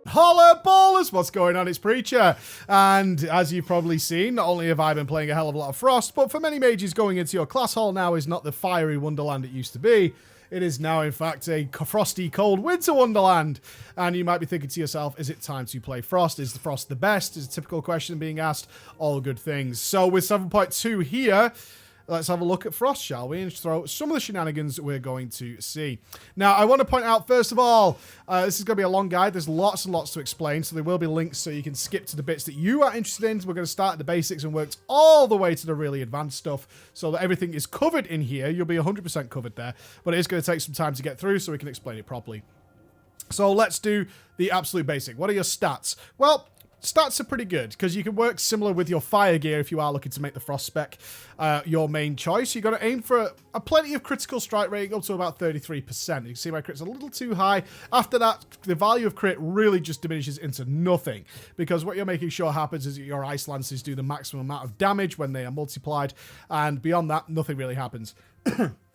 Holla ballers, what's going on? It's Preacher, and as you've probably seen, not only have I been playing a hell of a lot of Frost, but for many mages, going into your class hall now is not the fiery wonderland it used to be. It is now, in fact, a frosty, cold winter wonderland. And you might be thinking to yourself, is it time to play Frost? Is the Frost the best? Is a typical question being asked. All good things. So with 7.2 here, let's have a look at Frost, shall we? And throw some of the shenanigans we're going to see. Now, I want to point out, first of all, this is going to be a long guide. There's lots and lots to explain, so there will be links so you can skip to the bits that you are interested in. We're going to start at the basics and work all the way to the really advanced stuff so that everything is covered in here. You'll be 100% covered there, but it is going to take some time to get through so we can explain it properly. So let's do the absolute basic. What are your stats? Well, stats are pretty good because you can work similar with your fire gear if you are looking to make the Frost spec your main choice. You've got to aim for a plenty of critical strike rating up to about 33%. You can see my crit's a little too high. After that, the value of crit really just diminishes into nothing because what you're making sure happens is that your Ice Lances do the maximum amount of damage when they are multiplied, and beyond that, nothing really happens.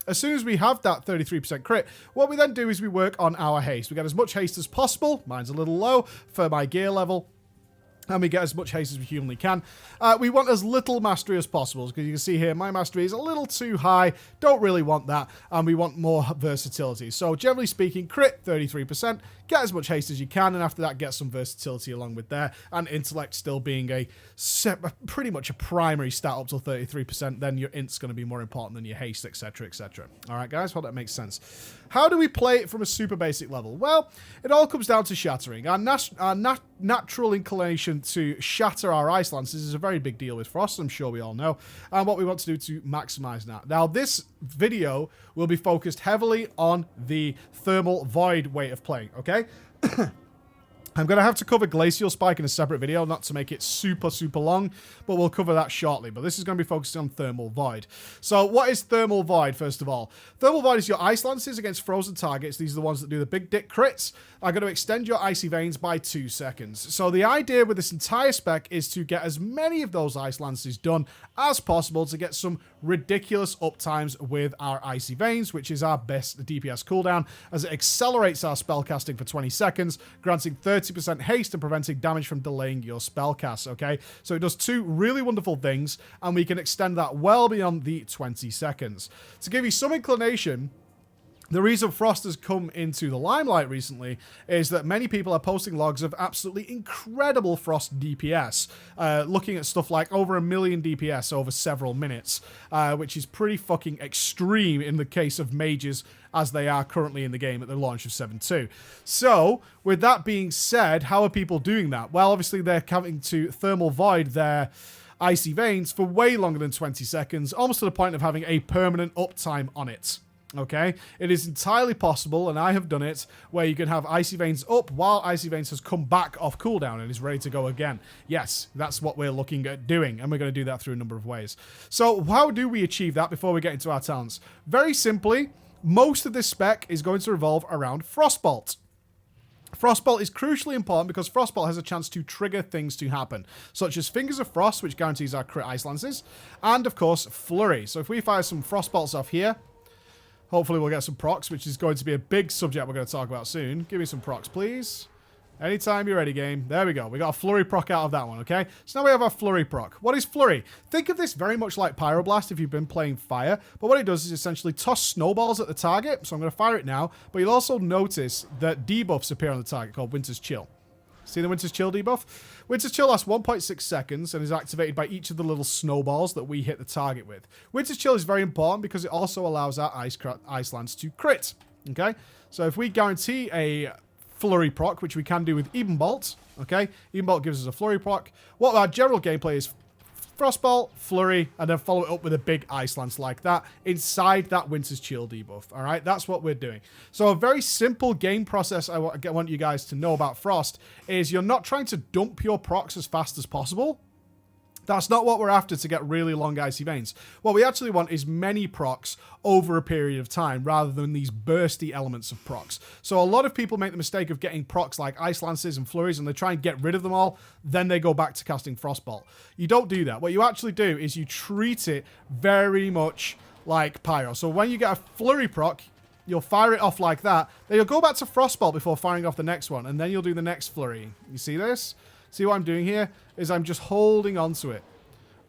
As soon as we have that 33% crit, what we then do is we work on our haste. We get as much haste as possible. Mine's a little low for my gear level. And we get as much haste as we humanly can. We want as little mastery as possible, because you can see here my mastery is a little too high. Don't really want that, and we want more versatility. So generally speaking, crit 33%, get as much haste as you can, and after that get some versatility along with there, and intellect still being pretty much a primary stat up to 33%. Then your int's going to be more important than your haste, etc, etc. All right, guys, hope that makes sense. How do we play it from a super basic level? Well, it all comes down to shattering. Our natural inclination to shatter our Ice Lances is a very big deal with Frost, I'm sure we all know, and what we want to do to maximize that. Now, this video will be focused heavily on the Thermal Void way of playing, okay? I'm going to have to cover Glacial Spike in a separate video, not to make it super, super long, but we'll cover that shortly. But this is going to be focusing on Thermal Void. So what is Thermal Void, first of all? Thermal Void is your Ice Lances against frozen targets. These are the ones that do the big dick crits. Are going to extend your Icy Veins by 2 seconds. So the idea with this entire spec is to get as many of those Ice Lances done as possible to get some ridiculous uptimes with our Icy Veins, which is our best DPS cooldown, as it accelerates our spellcasting for 20 seconds, granting 30% haste and preventing damage from delaying your spell cast, okay? So it does 2 really wonderful things, and we can extend that well beyond the 20 seconds. To give you some inclination, the reason Frost has come into the limelight recently is that many people are posting logs of absolutely incredible Frost DPS, looking at stuff like over 1 million DPS over several minutes, which is pretty fucking extreme in the case of mages as they are currently in the game at the launch of 7.2. So, with that being said, how are people doing that? Well, obviously they're having to Thermal Void their Icy Veins for way longer than 20 seconds, almost to the point of having a permanent uptime on it. Okay, it is entirely possible, and I have done it, where you can have Icy Veins up while Icy Veins has come back off cooldown and is ready to go again. Yes, that's what we're looking at doing, and we're going to do that through a number of ways. So how do we achieve that before we get into our talents? Very simply, most of this spec is going to revolve around Frostbolt. Frostbolt is crucially important because Frostbolt has a chance to trigger things to happen, such as Fingers of Frost, which guarantees our crit Ice Lances, and of course, Flurry. So if we fire some Frostbolts off here, hopefully we'll get some procs, which is going to be a big subject we're going to talk about soon. Give me some procs, please. Anytime you're ready, game. There we go. We got a Flurry proc out of that one, okay? So now we have our Flurry proc. What is Flurry? Think of this very much like Pyroblast if you've been playing fire. But what it does is essentially toss snowballs at the target. So I'm going to fire it now. But you'll also notice that debuffs appear on the target called Winter's Chill. See the Winter's Chill debuff? Winter's Chill lasts 1.6 seconds and is activated by each of the little snowballs that we hit the target with. Winter's Chill is very important because it also allows our Ice Lance to crit. Okay? So if we guarantee a Flurry proc, which we can do with Even Bolt, okay? Even Bolt gives us a Flurry proc. What our general gameplay is Frostbolt, Flurry, and then follow it up with a big Ice Lance like that inside that Winter's Chill debuff. All right, that's what we're doing. So a very simple game process I want you guys to know about Frost is you're not trying to dump your procs as fast as possible. That's not what we're after to get really long Icy Veins. What we actually want is many procs over a period of time rather than these bursty elements of procs. So a lot of people make the mistake of getting procs like Ice Lances and Flurries and they try and get rid of them all, then they go back to casting Frostbolt. You don't do that. What you actually do is you treat it very much like Pyro. So when you get a Flurry proc, You'll fire it off like that. Then you'll go back to Frostbolt before firing off the next one. And then you'll do the next flurry. You see this? See what I'm doing here? Is I'm just holding on to it.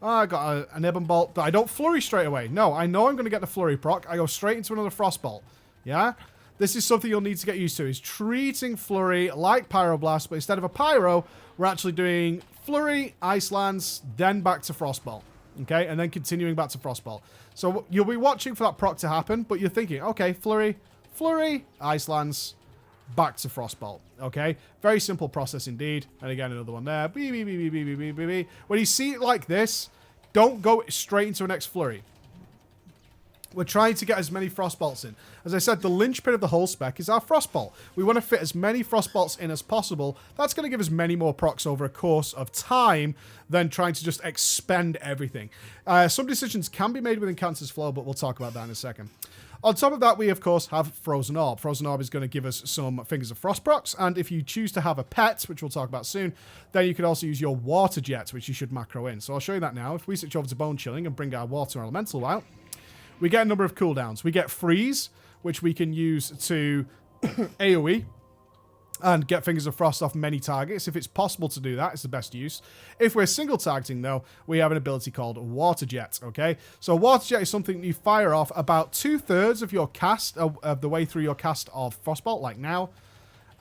Oh, I got an Ebon Bolt. But I don't flurry straight away. No, I know I'm going to get the flurry proc. I go straight into another Frostbolt. Yeah? This is something you'll need to get used to. Is treating flurry like Pyroblast. But instead of a Pyro, we're actually doing flurry, Ice Lance, then back to Frostbolt. Okay? And then continuing back to Frostbolt. So you'll be watching for that proc to happen, but you're thinking, okay, flurry, Ice Lance, back to Frostbolt. Okay? Very simple process indeed. And again, another one there. When you see it like this, don't go straight into a next flurry. We're trying to get as many Frostbolts in. As I said, the linchpin of the whole spec is our Frostbolt. We want to fit as many Frostbolts in as possible. That's going to give us many more procs over a course of time than trying to just expend everything. Some decisions can be made within Cancer's Flow, but we'll talk about that in a second. On top of that, we, of course, have Frozen Orb. Frozen Orb is going to give us some Fingers of Frost procs, and if you choose to have a pet, which we'll talk about soon, then you could also use your Water Jet, which you should macro in. So I'll show you that now. If we switch over to Bone Chilling and bring our Water Elemental out, we get a number of cooldowns. We get Freeze, which we can use to AoE and get Fingers of Frost off many targets. If it's possible to do that, it's the best use. If we're single targeting, though, we have an ability called Water Jet, okay? So Water Jet is something you fire off about 2/3 of your cast, of the way through your cast of Frostbolt, like now.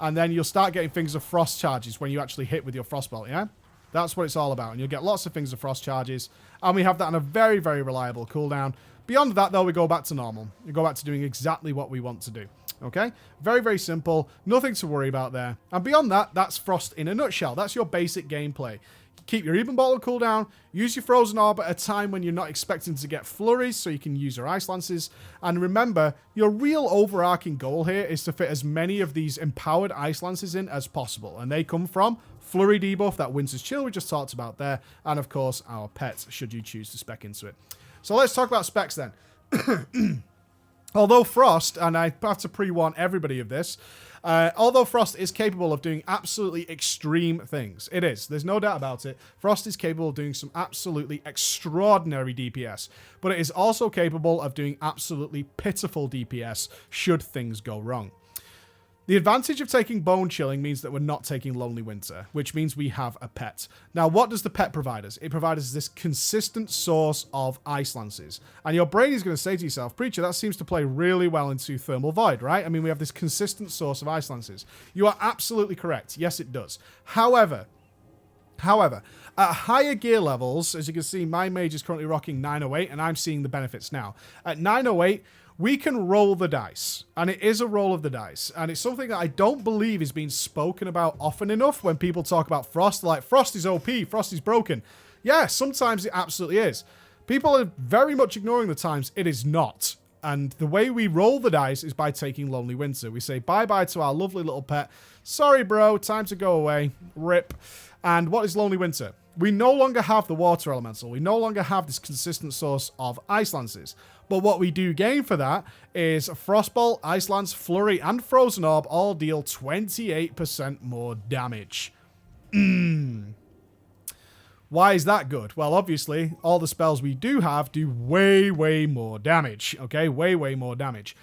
And then you'll start getting Fingers of Frost charges when you actually hit with your Frostbolt, yeah? That's what it's all about. And you'll get lots of Fingers of Frost charges. And we have that on a very, very reliable cooldown. Beyond that, though, we go back to normal. We go back to doing exactly what we want to do. Okay? Very, very simple. Nothing to worry about there. And beyond that, that's Frost in a nutshell. That's your basic gameplay. Keep your Ebon Bolt on cooldown. Use your Frozen Orb at a time when you're not expecting to get flurries, so you can use your Ice Lances. And remember, your real overarching goal here is to fit as many of these empowered Ice Lances in as possible. And they come from Flurry debuff, that Winter's Chill we just talked about there, and of course, our pets, should you choose to spec into it. So let's talk about specs then. Although Frost, and I have to pre-warn everybody of this, although Frost is capable of doing absolutely extreme things, it is, there's no doubt about it, Frost is capable of doing some absolutely extraordinary DPS, but it is also capable of doing absolutely pitiful DPS should things go wrong. The advantage of taking Bone Chilling means that we're not taking Lonely Winter, which means we have a pet. Now, what does the pet provide us? It provides us this consistent source of Ice Lances. And your brain is going to say to yourself, Preacher, that seems to play really well into Thermal Void, right? I mean, we have this consistent source of Ice Lances. You are absolutely correct. Yes, it does. However, at higher gear levels, as you can see, my Mage is currently rocking 908, and I'm seeing the benefits now. At 908, we can roll the dice, and it is a roll of the dice, and it's something that I don't believe is being spoken about often enough when people talk about Frost, like, Frost is OP, Frost is broken. Yeah, sometimes it absolutely is. People are very much ignoring the times it is not, and the way we roll the dice is by taking Lonely Winter. We say bye-bye to our lovely little pet. Sorry, bro, time to go away. Rip. And what is Lonely Winter? We no longer have the Water Elemental. We no longer have this consistent source of Ice Lances. But what we do gain for that is Frostbolt, Ice Lance, Flurry, and Frozen Orb all deal 28% more damage. Why is that good? Well, obviously, all the spells we do have do way, way more damage. Okay, way, way more damage.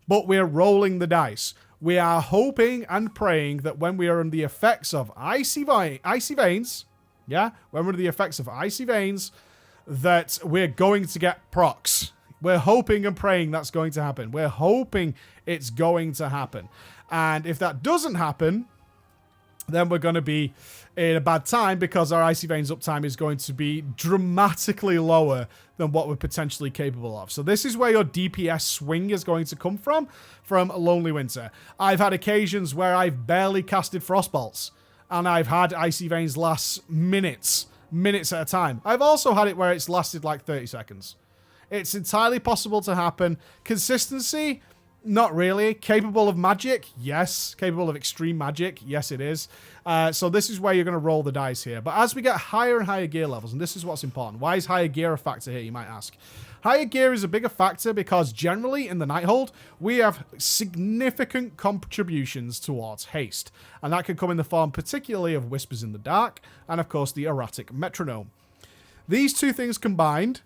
But we're rolling the dice. We are hoping and praying that when we are under the effects of Icy Veins, yeah, when we're under the effects of Icy Veins, that we're going to get procs. We're hoping and praying that's going to happen. We're hoping it's going to happen. And if that doesn't happen, then we're going to be in a bad time because our Icy Veins uptime is going to be dramatically lower than what we're potentially capable of. So this is where your DPS swing is going to come from Lonely Winter. I've had occasions where I've barely casted Frostbolts, and I've had Icy Veins last minutes at a time. I've also had it where it's lasted like 30 seconds. It's entirely possible to happen. Consistency? Not really. Capable of magic? Yes. Capable of extreme magic? Yes, it is. So this is where you're going to roll the dice here. But as we get higher and higher gear levels, and this is what's important. Why is higher gear a factor here, you might ask? Higher gear is a bigger factor because generally in the Nighthold, we have significant contributions towards haste. And that can come in the form particularly of Whispers in the Dark and, of course, the Erratic Metronome. These two things combined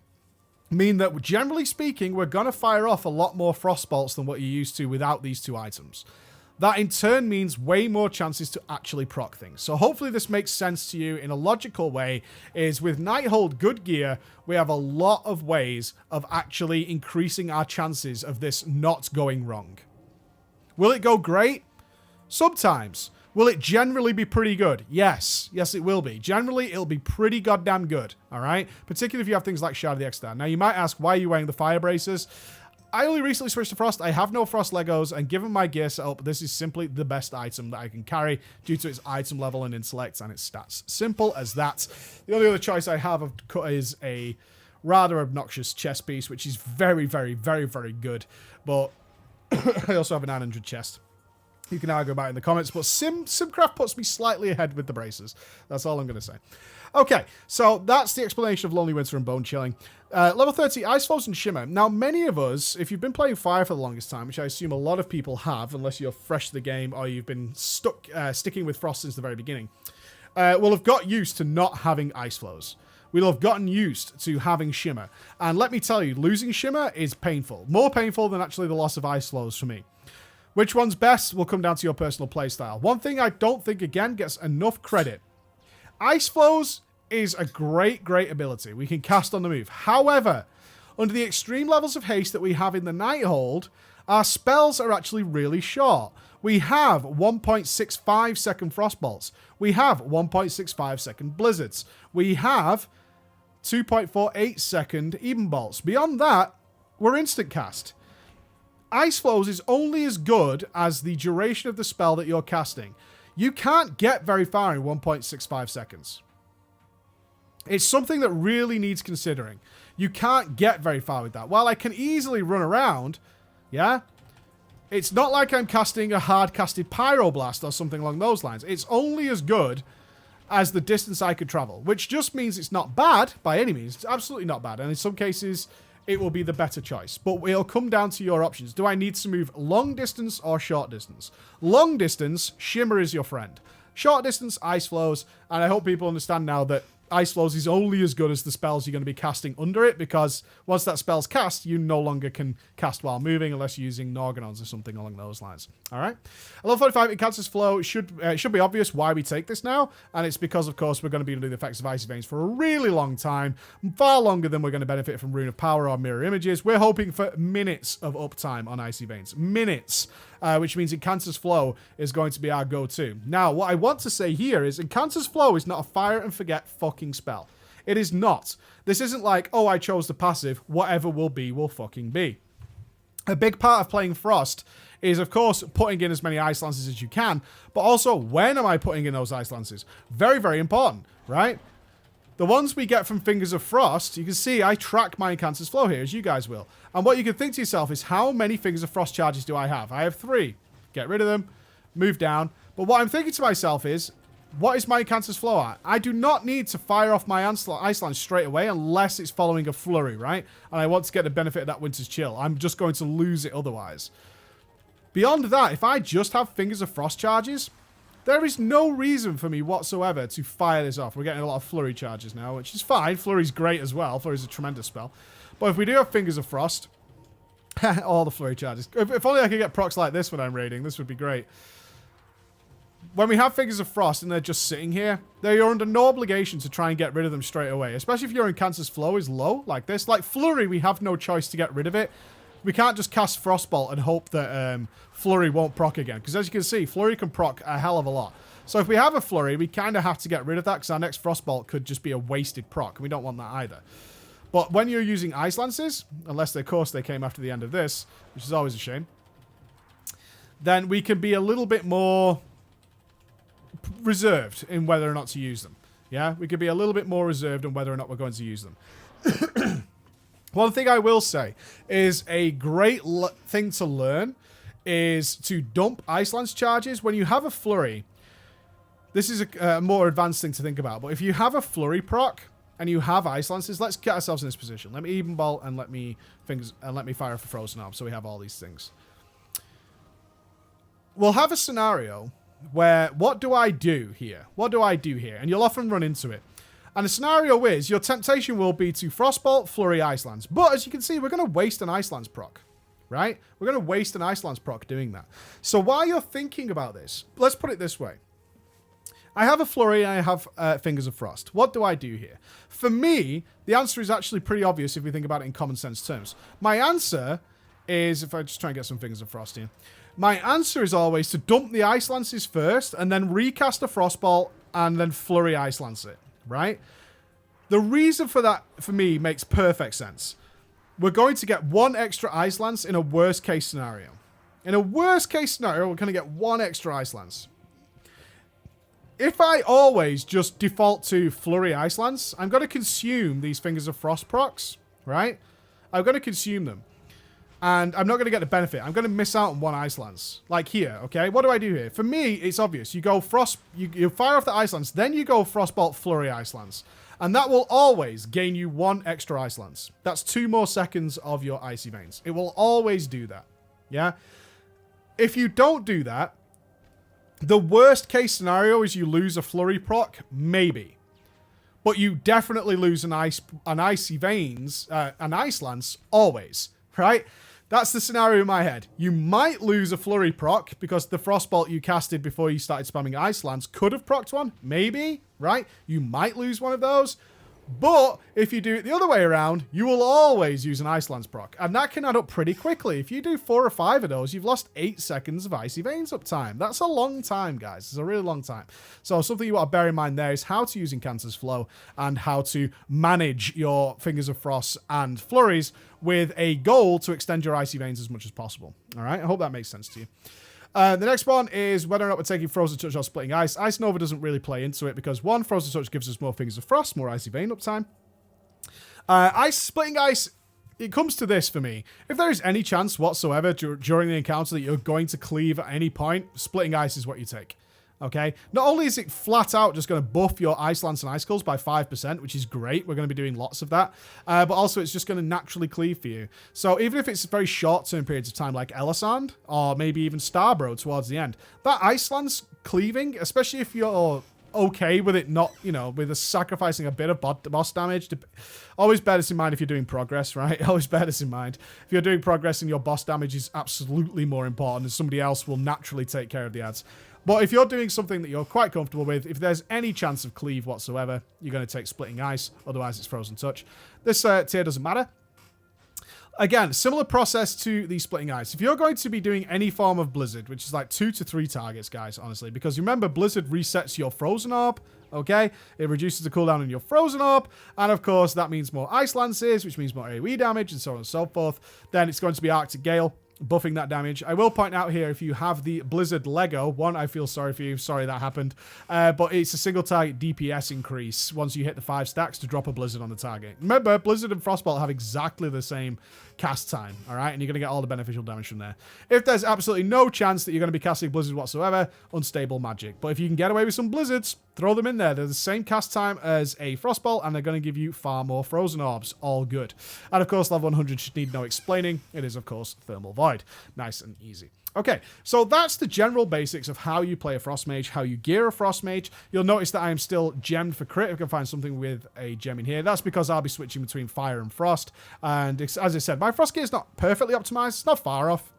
mean that generally speaking, we're going to fire off a lot more frost bolts than what you're used to without these two items. That in turn means way more chances to actually proc things. So hopefully this makes sense to you in a logical way, is with Nighthold good gear, we have a lot of ways of actually increasing our chances of this not going wrong. Will it go great? Sometimes. Will it generally be pretty good? Yes. Yes, it will be. Generally, it'll be pretty goddamn good. All right? Particularly if you have things like Shadow the Extant. Now, you might ask, why are you wearing the fire braces? I only recently switched to Frost. I have no Frost Legos, and given my gear setup, this is simply the best item that I can carry due to its item level and intellect and its stats. Simple as that. The only other choice I have of cut is a rather obnoxious chest piece, which is very, very, very, very good. But I also have a 900 chest. You can argue about it in the comments, but Simcraft puts me slightly ahead with the braces. That's all I'm going to say. Okay, so that's the explanation of Lonely Winter and Bone Chilling. Level 30, Ice Flows and Shimmer. Now, many of us, if you've been playing Fire for the longest time, which I assume a lot of people have, unless you're fresh to the game or you've been sticking with Frost since the very beginning, will have got used to not having Ice Flows. We'll have gotten used to having Shimmer. And let me tell you, losing Shimmer is painful. More painful than actually the loss of Ice Flows for me. Which one's best will come down to your personal playstyle. One thing I don't think, again, gets enough credit. Ice Flows is a great, great ability. We can cast on the move. However, under the extreme levels of haste that we have in the Nighthold, our spells are actually really short. We have 1.65 second Frostbolts. We have 1.65 second Blizzards. We have 2.48 second Even Bolts. Beyond that, we're instant cast. Ice Flows is only as good as the duration of the spell that you're casting. You can't get very far in 1.65 seconds. It's something that really needs considering. You can't get very far with that. While I can easily run around, yeah, it's not like I'm casting a hard-casted Pyroblast or something along those lines. It's only as good as the distance I could travel, which just means it's not bad by any means. It's absolutely not bad. And in some cases, it will be the better choice. But it'll come down to your options. Do I need to move long distance or short distance? Long distance, Shimmer is your friend. Short distance, Ice Flows. And I hope people understand now that Ice Flows is only as good as the spells you're going to be casting under it, because once that spell's cast, you no longer can cast while moving unless you're using Norganons or something along those lines. All right? At level 45, it cancels flow. It should be obvious why we take this now, and it's because, of course, we're going to be under the effects of Icy Veins for a really long time, far longer than we're going to benefit from Rune of Power or Mirror Images. We're hoping for minutes of uptime on Icy Veins. Minutes. Which means Incancer's Flow is going to be our go-to. Now, what I want to say here is Incancer's Flow is not a fire and forget fucking spell. It is not. This isn't like, oh, I chose the passive, whatever will be will fucking be. A big part of playing Frost is, of course, putting in as many Ice Lances as you can, but also, when am I putting in those Ice Lances? Very, very important, right? The ones we get from Fingers of Frost, you can see I track my Incancer's Flow here, as you guys will. And what you can think to yourself is, how many Fingers of Frost charges do I have? I have 3. Get rid of them, move down. But what I'm thinking to myself is, what is my Incancer's Flow at? I do not need to fire off my Ice Lance straight away unless it's following a flurry, right? And I want to get the benefit of that Winter's Chill. I'm just going to lose it otherwise. Beyond that, if I just have Fingers of Frost charges, there is no reason for me whatsoever to fire this off. We're getting a lot of flurry charges now, which is fine. Flurry's great as well. Flurry's a tremendous spell. But if we do have Fingers of Frost, all the flurry charges. If only I could get procs like this when I'm raiding, this would be great. When we have Fingers of Frost and they're just sitting here, you're under no obligation to try and get rid of them straight away. Especially if your Incancer's Flow is low, like this. Like Flurry, we have no choice to get rid of it. We can't just cast Frostbolt and hope that Flurry won't proc again. Because as you can see, Flurry can proc a hell of a lot. So if we have a Flurry, we kind of have to get rid of that, because our next Frostbolt could just be a wasted proc. And we don't want that either. But when you're using Ice Lances, unless, of course, they came after the end of this, which is always a shame, then we can be a little bit more reserved in whether or not to use them. Yeah? We could be a little bit more reserved on whether or not we're going to use them. One thing I will say is a great thing to learn is to dump Ice Lance charges. When you have a Flurry, this is a more advanced thing to think about, but if you have a Flurry proc and you have Ice Lances, let's get ourselves in this position. Let me Even Bolt and let me fire for Frozen Arm, so we have all these things. We'll have a scenario where, what do I do here? What do I do here? And you'll often run into it. And the scenario is, your temptation will be to Frostbolt, Flurry, Ice Lance. But as you can see, we're going to waste an Ice Lance proc, right? We're going to waste an Ice Lance proc doing that. So while you're thinking about this, let's put it this way. I have a Flurry and I have Fingers of Frost. What do I do here? For me, the answer is actually pretty obvious if we think about it in common sense terms. My answer is, if I just try and get some Fingers of Frost here, my answer is always to dump the Ice Lances first and then recast a Frostbolt and then Flurry Ice Lance it, right? The reason for that, for me, makes perfect sense. We're going to get one extra Ice Lance in a worst case scenario. In a worst case scenario, we're going to get one extra Ice Lance. If I always just default to Flurry Ice Lance, I'm going to consume these Fingers of Frost procs, right? I'm going to consume them. And I'm not going to get the benefit. I'm going to miss out on one Ice Lance. Like here, okay? What do I do here? For me, it's obvious. You go you fire off the Ice Lance, then you go Frostbolt, Flurry Ice Lance. And that will always gain you one extra Ice Lance. That's 2 more seconds of your Icy Veins. It will always do that, yeah? If you don't do that, the worst case scenario is you lose a Flurry proc, maybe. But you definitely lose an Icy Veins, an Ice Lance, always, right? That's the scenario in my head. You might lose a Flurry proc because the Frostbolt you casted before you started spamming Ice Lance could have procced one, maybe, right? You might lose one of those. But if you do it the other way around, you will always use an Ice Lance proc. And that can add up pretty quickly. If you do 4 or 5 of those, you've lost 8 seconds of Icy Veins uptime. That's a long time, guys. It's a really long time. So something you want to bear in mind there is how to use Incanter's Flow and how to manage your Fingers of Frost and Flurries with a goal to extend your Icy Veins as much as possible. All right? I hope that makes sense to you. The next one is whether or not we're taking Frozen Touch or Splitting Ice. Ice Nova doesn't really play into it because, one, Frozen Touch gives us more Fingers of Frost, more Icy Vein uptime. Splitting Ice, it comes to this for me. If there is any chance whatsoever during the encounter that you're going to cleave at any point, Splitting Ice is what you take. Okay? Not only is it flat out just going to buff your Ice Lance and Icicles by 5%, which is great. We're going to be doing lots of that. But also it's just going to naturally cleave for you. So even if it's very short-term periods of time like Elisand or maybe even Starbro towards the end, that Ice Lance cleaving, especially if you're okay with it not, you know, with sacrificing a bit of boss damage. Always bear this in mind if you're doing progress, right? Always bear this in mind. If you're doing progress and your boss damage is absolutely more important and somebody else will naturally take care of the ads. But if you're doing something that you're quite comfortable with, if there's any chance of cleave whatsoever, you're going to take Splitting Ice. Otherwise, it's Frozen Touch. This tier doesn't matter. Again, similar process to the Splitting Ice. If you're going to be doing any form of Blizzard, which is like 2 to 3 targets, guys, honestly, because remember, Blizzard resets your Frozen Orb, okay? It reduces the cooldown on your Frozen Orb, and of course, that means more Ice Lances, which means more AoE damage, and so on and so forth. Then it's going to be Arctic Gale, buffing that damage. I will point out here, if you have the Blizzard Lego, one, I feel sorry for you. Sorry that happened. But it's a single target DPS increase once you hit the 5 stacks to drop a Blizzard on the target. Remember, Blizzard and Frostbolt have exactly the same cast time, all right? And you're going to get all the beneficial damage from there. If there's absolutely no chance that you're going to be casting Blizzard whatsoever, unstable magic. But if you can get away with some Blizzards, throw them in there. They're the same cast time as a Frostbolt, and they're going to give you far more Frozen Orbs. All good. And of course, level 100 should need no explaining. It is, of course, Thermal Void. Nice and easy. Okay, so that's the general basics of how you play a Frost Mage, how you gear a Frost Mage. You'll notice that I am still gemmed for crit. If I can find something with a gem in here. That's because I'll be switching between Fire and Frost. And as I said, my Frost gear is not perfectly optimized. It's not far off.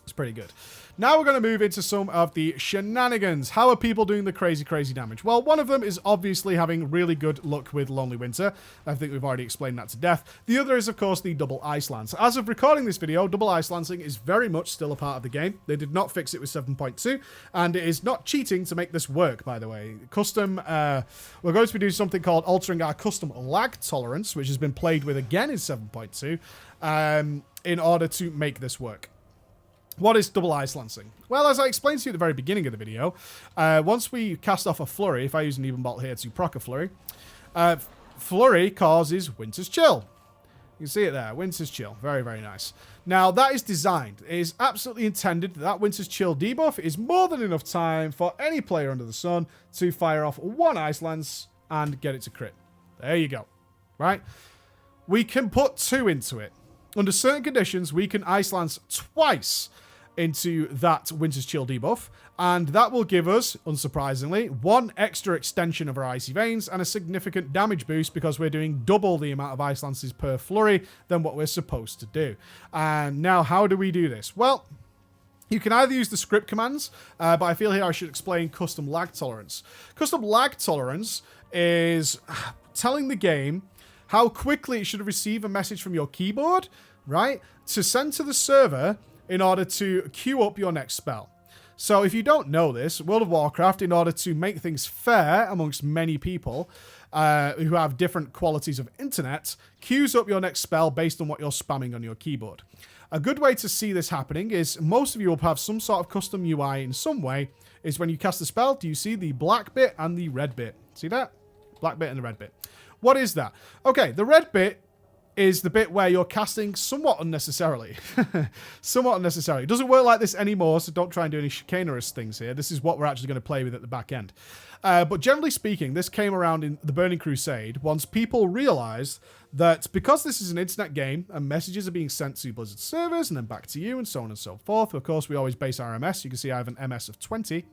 It's pretty good. Now we're going to move into some of the shenanigans. How are people doing the crazy, crazy damage? Well, one of them is obviously having really good luck with Lonely Winter. I think we've already explained that to death. The other is, of course, the double Ice Lance. As of recording this video, double Ice Lancing is very much still a part of the game. They did not fix it with 7.2, and it is not cheating to make this work, by the way. Custom, we're going to be doing something called altering our custom lag tolerance, which has been played with again in 7.2, in order to make this work. What is double Ice Lancing? Well, as I explained to you at the very beginning of the video, once we cast off a Flurry, if I use an Even Bolt here to proc a Flurry, Flurry causes Winter's Chill. You can see it there, Winter's Chill. Very, very nice. Now, that is designed. It is absolutely intended that that Winter's Chill debuff is more than enough time for any player under the sun to fire off one Ice Lance and get it to crit. There you go. Right? We can put 2 into it. Under certain conditions, we can Ice Lance twice. into that Winter's Chill debuff, and that will give us, unsurprisingly, 1 extra extension of our Icy Veins and a significant damage boost because we're doing double the amount of Ice Lances per flurry than what we're supposed to do. And now, how do we do this? Well, you can either use the script commands, but I feel here I should explain custom lag tolerance. Custom lag tolerance is telling the game how quickly it should receive a message from your keyboard, right, to send to the server in order to queue up your next spell. So if you don't know this, World of Warcraft, in order to make things fair amongst many people who have different qualities of internet, queues up your next spell based on what you're spamming on your keyboard. A good way to see this happening is most of you will have some sort of custom UI in some way, is when you cast a spell, do you see the black bit and the red bit? See that? Black bit and the red bit. What is that? Okay, the red bit is the bit where you're casting somewhat unnecessarily. Somewhat unnecessarily. It doesn't work like this anymore, so don't try and do any chicanerous things here. This is what we're actually going to play with at the back end. But generally speaking, this came around in the Burning Crusade once people realized that because this is an internet game and messages are being sent to Blizzard servers and then back to you and so on and so forth. Of course, we always base our MS. You can see I have an MS of 20.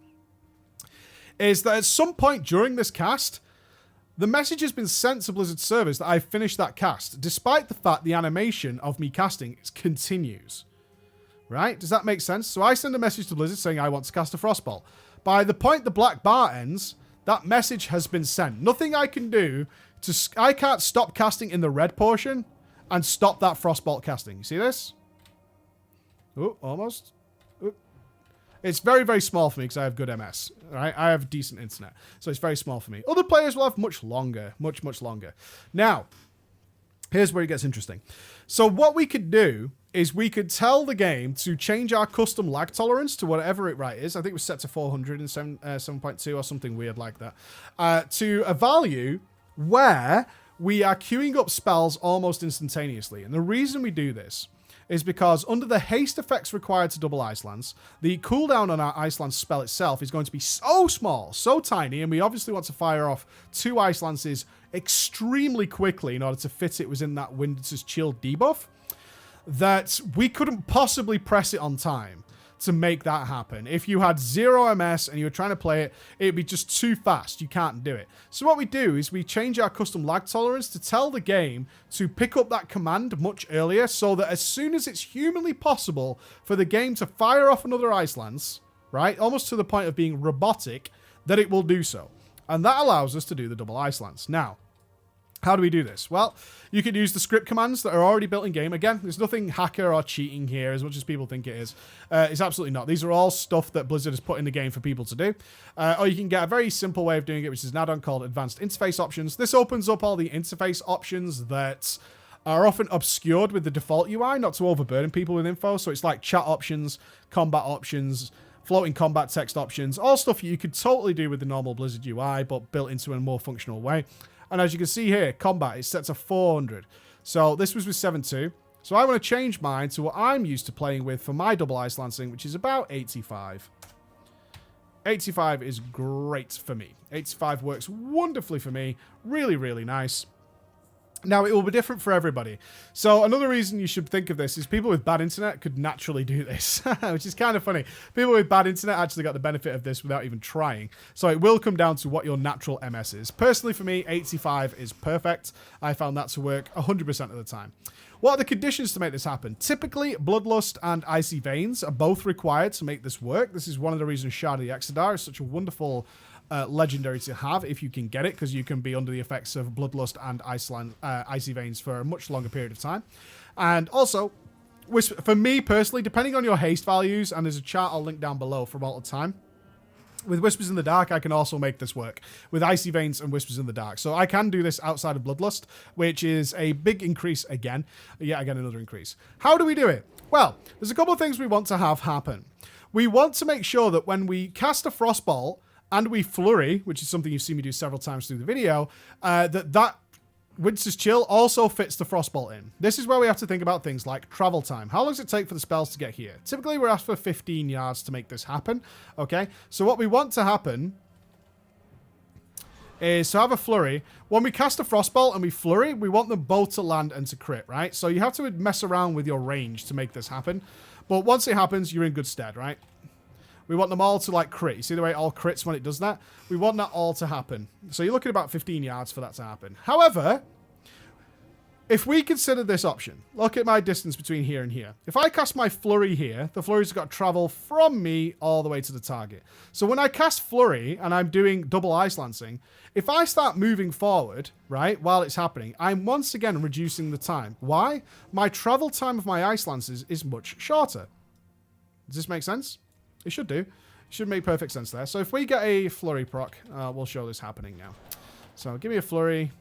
Is that at some point during this cast, the message has been sent to Blizzard servers that I've finished that cast, despite the fact the animation of me casting continues. Right? Does that make sense? So I send a message to Blizzard saying I want to cast a Frostbolt. By the point the black bar ends, that message has been sent. Nothing I can do to... I can't stop casting in the red portion and stop that Frostbolt casting. You see this? Oh, almost. It's very, very small for me because I have good MS. Right? I have decent internet. So it's very small for me. Other players will have much longer. Much, much longer. Now, here's where it gets interesting. So what we could do is we could tell the game to change our custom lag tolerance to whatever it is. I think it was set to 400 in 7.2 or something weird like that. To a value where we are queuing up spells almost instantaneously. And the reason we do this is because under the haste effects required to double Ice Lance, the cooldown on our Ice Lance spell itself is going to be so small, so tiny, and we obviously want to fire off 2 Ice Lances extremely quickly in order to fit it within that Winter's Chill debuff, that we couldn't possibly press it on time to make that happen. If you had 0 MS and you were trying to play it, it'd be just too fast. You can't do it. So what we do is we change our custom lag tolerance to tell the game to pick up that command much earlier so that as soon as it's humanly possible for the game to fire off another Ice Lance, right, almost to the point of being robotic, that it will do so. And that allows us to do the double Ice Lance. Now, how do we do this? Well, you could use the script commands that are already built in game. Again, there's nothing hacker or cheating here as much as people think it is. It's absolutely not. These are all stuff that Blizzard has put in the game for people to do. Or you can get a very simple way of doing it, which is an add-on called Advanced Interface Options. This opens up all the interface options that are often obscured with the default UI, not to overburden people with info. So it's like chat options, combat options, floating combat text options, all stuff you could totally do with the normal Blizzard UI, but built into a more functional way. And as you can see here, combat is set to 400. So this was with 7.2. So I want to change mine to what I'm used to playing with for my double Ice Lancing, which is about 85. 85 is great for me. 85 works wonderfully for me. Really, really nice. Now, it will be different for everybody. So another reason you should think of this is people with bad internet could naturally do this, which is kind of funny. People with bad internet actually got the benefit of this without even trying. So it will come down to what your natural MS is. Personally, for me, 85 is perfect. I found that to work 100% of the time. What are the conditions to make this happen? Typically, Bloodlust and Icy Veins are both required to make this work. This is one of the reasons Shard of the Exodar is such a wonderful legendary to have if you can get it, because you can be under the effects of Bloodlust and Icy Veins for a much longer period of time. And also, for me personally, depending on your haste values, and there's a chart I'll link down below from all the time, with Whispers in the Dark, I can also make this work with Icy Veins and Whispers in the Dark. So I can do this outside of Bloodlust, which is a big increase again. Yet again, another increase. How do we do it? Well, there's a couple of things we want to have happen. We want to make sure that when we cast a Frostbolt and we flurry, which is something you've seen me do several times through the video, that Winter's Chill also fits the Frostbolt in. This is where we have to think about things like travel time. How long does it take for the spells to get here? Typically, we're asked for 15 yards to make this happen. Okay, so what we want to happen is to have a flurry. When we cast a Frostbolt and we flurry, we want them both to land and to crit, right? So you have to mess around with your range to make this happen. But once it happens, you're in good stead, right? We want them all to, like, crit. You see the way it all crits when it does that? We want that all to happen. So you're looking at about 15 yards for that to happen. However, if we consider this option, look at my distance between here and here. If I cast my Flurry here, the Flurry's got to travel from me all the way to the target. So when I cast Flurry and I'm doing double Ice Lancing, if I start moving forward, right, while it's happening, I'm once again reducing the time. Why? My travel time of my Ice Lances is much shorter. Does this make sense? It should do. It should make perfect sense there. So if we get a Flurry proc, we'll show this happening now. So give me a Flurry.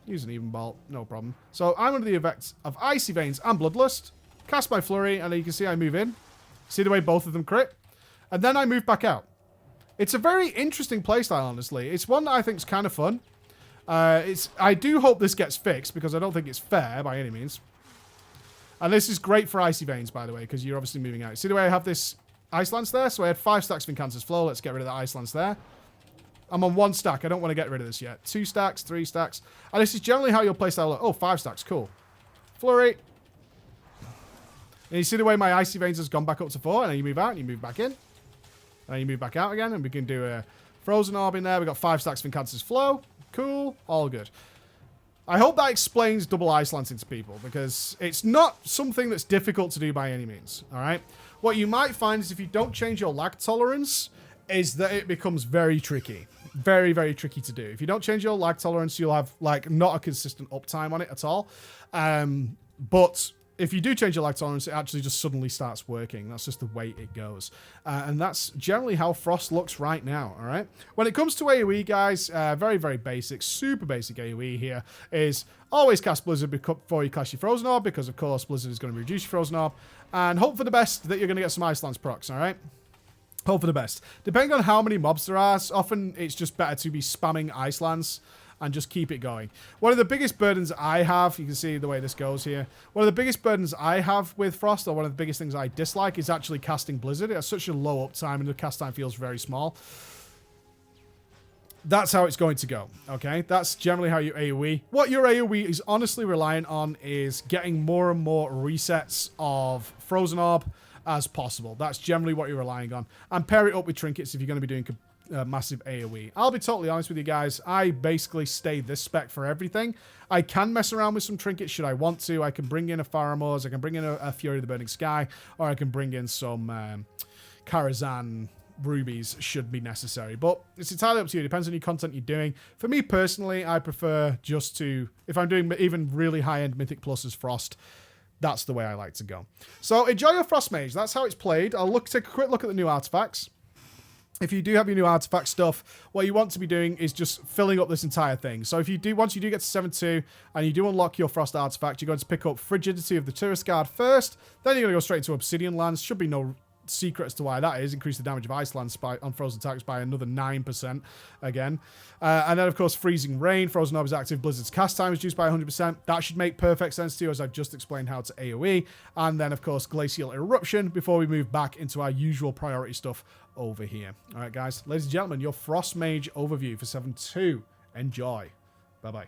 Use an Even Bolt. No problem. So I'm under the effects of Icy Veins and Bloodlust. Cast my Flurry, and you can see I move in. See the way both of them crit? And then I move back out. It's a very interesting playstyle, honestly. It's one that I think is kind of fun. I do hope this gets fixed, because I don't think it's fair by any means. And this is great for Icy Veins, by the way, because you're obviously moving out. See the way I have this Ice Lance there? So I had 5 stacks of Incancer's Flow. Let's get rid of that Ice Lance there. I'm on 1 stack. I don't want to get rid of this yet. 2 stacks, 3 stacks. And this is generally how your playstyle looks. Oh, 5 stacks. Cool. Flurry. And you see the way my Icy Veins has gone back up to 4. And then you move out and you move back in. And then you move back out again. And we can do a Frozen Orb in there. We've got 5 stacks of Incancer's Flow. Cool. All good. I hope that explains double Ice Lancing to people, because it's not something that's difficult to do by any means. All right. What you might find is if you don't change your lag tolerance, is that it becomes very tricky. Very, very tricky to do. If you don't change your lag tolerance, you'll have, like, not a consistent uptime on it at all. But if you do change your lag tolerance, it actually just suddenly starts working. That's just the way it goes. And that's generally how Frost looks right now, all right? When it comes to AoE, guys, very, very basic, super basic AoE here is always cast Blizzard before you cast your Frozen Orb, because, of course, Blizzard is going to reduce your Frozen Orb. And hope for the best that you're going to get some Ice Lance procs, all right? Hope for the best. Depending on how many mobs there are, often it's just better to be spamming Ice Lance and just keep it going. One of the biggest burdens I have, you can see the way this goes here, one of the biggest burdens I have with Frost, or one of the biggest things I dislike, is actually casting Blizzard. It has such a low uptime and the cast time feels very small. That's how it's going to go, okay? That's generally how you AoE. What your AoE is honestly reliant on is getting more and more resets of Frozen Orb as possible. That's generally what you're relying on. And pair it up with trinkets if you're going to be doing massive AoE. I'll be totally honest with you guys. I basically stay this spec for everything. I can mess around with some trinkets should I want to. I can bring in a Pharamos, I can bring in a Fury of the Burning Sky, or I can bring in some Karazhan rubies should be necessary. But it's entirely up to you. It depends on your content you're doing. For me personally, I prefer just to, if I'm doing even really high-end Mythic Plus as Frost, that's the way I like to go. So enjoy your Frost Mage. That's how it's played. I'll take a quick look at the new artifacts. If you do have your new artifact stuff, what you want to be doing is just filling up this entire thing. So if you do, once you do get to 7-2 and you do unlock your Frost artifact, you're going to pick up Frigidity of the Tourist Guard first. Then you're going to go straight into Obsidian Lance. Should be no secret as to why that is. Increase the damage of Ice Lance on frozen attacks by another 9% again. And then, of course, Freezing Rain. Frozen Orb is active. Blizzard's cast time is reduced by 100%. That should make perfect sense to you, as I've just explained how to AoE. And then, of course, Glacial Eruption before we move back into our usual priority stuff over here. All right, guys. Ladies and gentlemen, your Frost Mage overview for 7-2. Enjoy. Bye-bye.